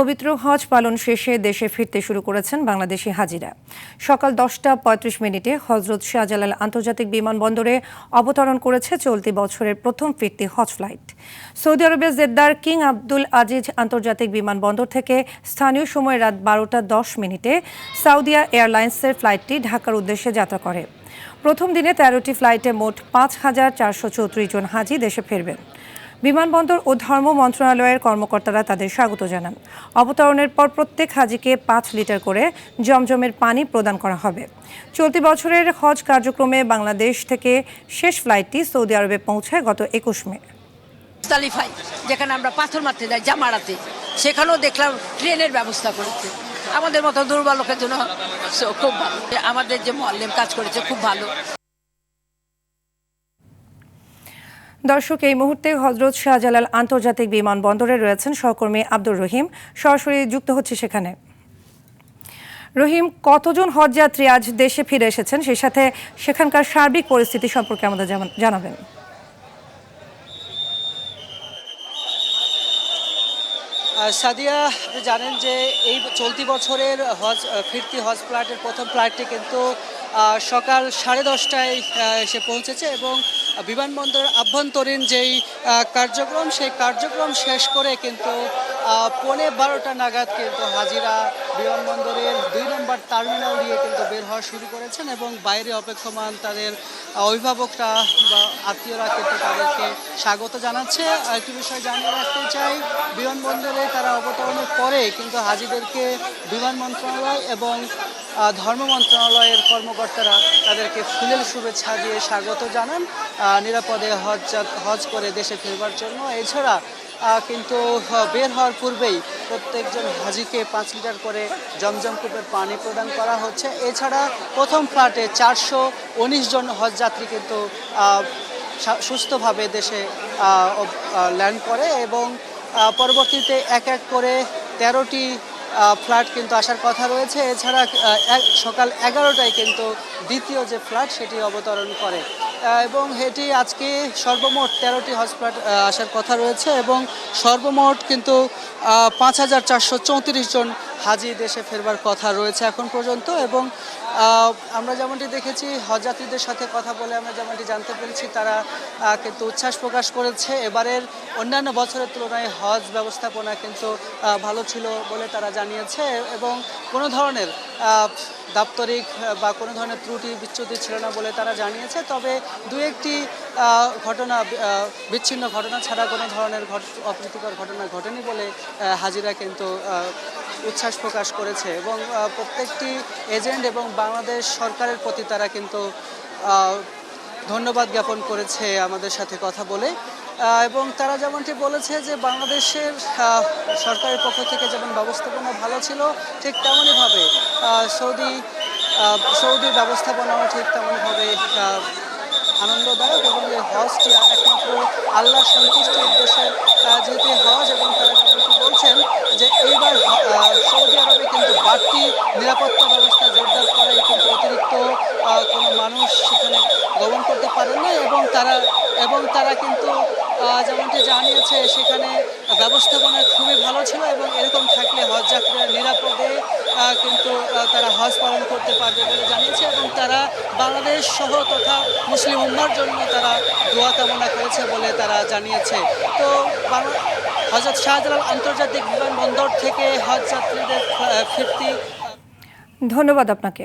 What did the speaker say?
পবিত্র হজ পালন শেষে দেশে ফিরতে শুরু করেছেন বাংলাদেশি হাজিরা। সকাল 10টা 35 মিনিটে হজরত শাহজালাল আন্তর্জাতিক বিমানবন্দরে অবতরণ করেছে চলতি বছরের প্রথম ফিরতি হজ ফ্লাইট। সৌদি আরবের জেদ্দার কিং আব্দুল আজিজ আন্তর্জাতিক বিমানবন্দর থেকে স্থানীয় সময় রাত 12টা 10 মিনিটে সাউদিয়া এয়ারলাইন্সের ফ্লাইটটি ঢাকার উদ্দেশ্যে যাত্রা করে। প্রথম দিনে 13টি ফ্লাইটে মোট 5,434 জন হাজি দেশে ফিরবেন। বিমানবন্দর ও ধর্ম মন্ত্রণালয়ের কর্মকর্তারা তাদের স্বাগত জানান। অবতরণের পর প্রত্যেক হাজিকে 5 লিটার করে জমজমের পানি প্রদান করা হবে। চলতি বছরের হজ কার্যক্রমে বাংলাদেশ থেকে শেষ ফ্লাইটটি সৌদি আরবে পৌঁছায় গত 21 মে। মুজদালিফায় যেখানে আমরা পাথর মারতে যাই জামারাতে, সেখানেও দেখলাম ট্রেনের ব্যবস্থা করেছে। আমাদের মতো দুর্বল লোকের জন্য খুব ভালো। আমাদের যে মুআল্লিম কাজ করেছে খুব ভালো। দর্শক, এই মুহূর্তে হজরত শাহজালাল আন্তর্জাতিক বিমানবন্দরে রয়েছেন সহকর্মী আব্দুর রহিম, সরাসরি যুক্ত হচ্ছে সেখানে। রহিম, কতজন হজযাত্রী আজ দেশে ফিরে এসেছেন, সেই সাথে সেখানকার সার্বিক পরিস্থিতি সম্পর্কে আমাদের জানাবেন। সাদিয়া, আপনি জানেন যে এই চলতি বছরের ফিরতি হজ ফ্লাইটের প্রথম ফ্লাইটটি কিন্তু সকাল 10:30টায় এসে পৌঁছেছে এবং বিমানবন্দরের আভ্যন্তরীণ যেই কার্যক্রম সেই কার্যক্রম শেষ করে কিন্তু 12:15 নাগাদ কিন্তু হাজিরা বিমানবন্দরের 2 নম্বর টার্মিনাল দিয়ে কিন্তু বের হওয়া শুরু করেছেন এবং বাইরে অপেক্ষমান তাদের অভিভাবকরা বা আত্মীয়রা কিন্তু তাদেরকে স্বাগত জানাচ্ছে। একটি বিষয় জানিয়ে রাখতে চাই, বিমানবন্দরে তারা অবতরণের পরে কিন্তু হাজিদেরকে বিমান মন্ত্রণালয় এবং ধর্ম মন্ত্রণালয়ের কর্মকর্তারা তাদেরকে ফুলেল শুভেচ্ছা দিয়ে স্বাগত জানান নিরাপদে হজ করে দেশে ফেরবার জন্য। এছাড়া কিন্তু বের হওয়ার পূর্বেই প্রত্যেকজন হাজিকে 5 লিটার করে জমজম কূপের পানি প্রদান করা হচ্ছে। এছাড়া প্রথম ফ্লাইটে 419 জন হজযাত্রী কিন্তু সুস্থভাবে দেশে ল্যান্ড করে এবং পরবর্তীতে এক এক করে 13টি ফ্লাইট কিন্তু আসার কথা রয়েছে। এছাড়া সকাল 11টায় কিন্তু দ্বিতীয় যে ফ্লাইট সেটি অবতরণ করে এবং এটি আজকে সর্বমোট 13টি হজ ফ্লাইট আসার কথা রয়েছে এবং সর্বমোট কিন্তু 5,434 জন হাজি দেশে ফেরবার কথা রয়েছে এখন পর্যন্ত। এবং আমরা যেমনটি দেখেছি, হজযাত্রীদের সাথে কথা বলে আমরা যেমনটি জানতে পেরেছি, তারা কিন্তু উচ্ছ্বাস প্রকাশ করেছে। এবারের অন্যান্য বছরের তুলনায় হজ ব্যবস্থাপনা কিন্তু ভালো ছিল বলে তারা জানিয়েছে এবং কোনো ধরনের দাপ্তরিক বা কোনো ধরনের ত্রুটি বিচ্যুতি ছিল না বলে তারা জানিয়েছে। তবে দু একটি ঘটনা, বিচ্ছিন্ন ঘটনা ছাড়া কোনো ধরনের অপ্রীতিকর ঘটনা ঘটেনি বলে হাজিরা কিন্তু উচ্ছ্বাস প্রকাশ করেছে এবং প্রত্যেকটি এজেন্ট এবং বাংলাদেশ সরকারের প্রতি তারা কিন্তু ধন্যবাদ জ্ঞাপন করেছে আমাদের সাথে কথা বলে। এবং তারা যেমনটি বলেছে যে বাংলাদেশের সরকারের পক্ষ থেকে যেমন ব্যবস্থাপনা ভালো ছিল, ঠিক তেমনইভাবে সৌদির ব্যবস্থাপনাও ঠিক তেমনভাবে আনন্দদায়ক এবং এই হজটি একমাত্র আল্লাহর সন্তুষ্টির উদ্দেশ্যে যেহেতু হজ এবং তারা যেমনটি বলছেন যে এইবার সৌদি আরবে কিন্তু বাড়তি নিরাপত্তা ব্যবস্থা জোরদার করাই কিন্তু অতিরিক্ত কোনো মানুষ সেখানে গমন করতে পারেন না এবং তারা কিন্তু যেমনটি জানিয়েছে সেখানে ব্যবস্থাপনা খুবই ভালো ছিল এবং এরকম থাকলে হজ যাত্রীরা নিরাপদে কিন্তু তারা হজ পালন করতে পারবে বলে জানিয়েছে এবং তারা বাংলাদেশ সহ তথা মুসলিম উম্মার জন্য তারা দোয়া কামনা করেছে বলে তারা জানিয়েছে। তো হযরত শাহজালাল আন্তর্জাতিক বিমানবন্দর থেকে হজ যাত্রীদের ফিরতি। ধন্যবাদ আপনাকে।